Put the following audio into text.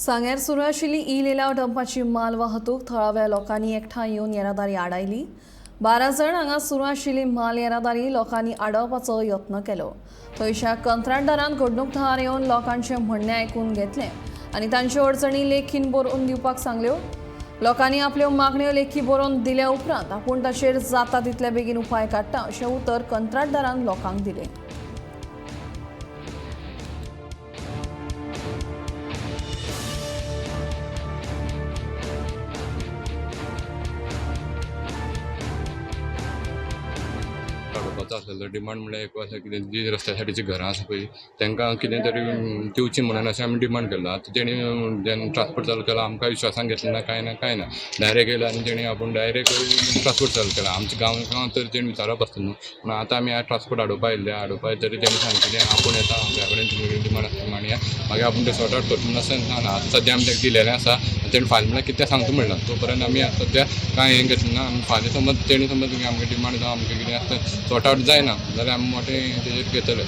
सांग्यार सुरू आशिल्ली ई लिलाव डंपाची माल वाहतूक थळाव्या लोकांनी एकठांय येवन येरादारी आडायली। 12 जण हांगा सुरू आशिल्ली माल येरादारी लोकांनी आडावपाचो यत्न केलो। थंयच्या कंत्राटदारान घडणूक थळार येवन लोकांचे म्हणणे आयकून घेतले आनी तांच्यो अडचणी लेखीन बरोवन दिवपाक सांगल्यो। लोकांनी आपल्यो मागण्यो लेखी बरोवन दिल्या उपरांत आपूण ताचेर जाता तितले बेगीन उपाय काडटा अशें उतर कंत्राटदारान लोकांक दिलें। काडपाचो आसलेलो डिमांड म्हणल्यार एक आसा कितें जी रस्त्या सायडीची घरां आसा पळय तांकां कितें तरी दिवची म्हणून अशें आमी डिमांड केलो। आतां तेणी जेन्ना ट्रान्सपोर्ट चालू केला आमकां विश्वासान घेतलें ना कांय ना डायरेक्ट येयलो आनी तेणी आपूण डायरेक्ट ट्रान्सपोर्ट चालू केला। आमच्या गांवां तर तेणी विचारप आसता न्हू, पूण आतां आमी ट्रान्सपोर्ट हाडोवपा तरी तेणी सांगलें आपूण येता आमच्या कडेन तुमी डिमांड आसता मांडया मागीर आपूण तें सॉर्ट आवट करता म्हणून सांगना। आतां सद्या आमी तेका दिलेलें आसा, तेणी फाल्यां म्हणल्यार कितें सांगता म्हणलां तो पर्यंत आमी सद्या कांय हें घेतलें ना। आमी फाल्यां समज तेणी समज आमकां डिमांड जावं आमकां कितें आसता सॉर्ट आवट जायना जाल्यार आमी मोठें तेजेर घेतले।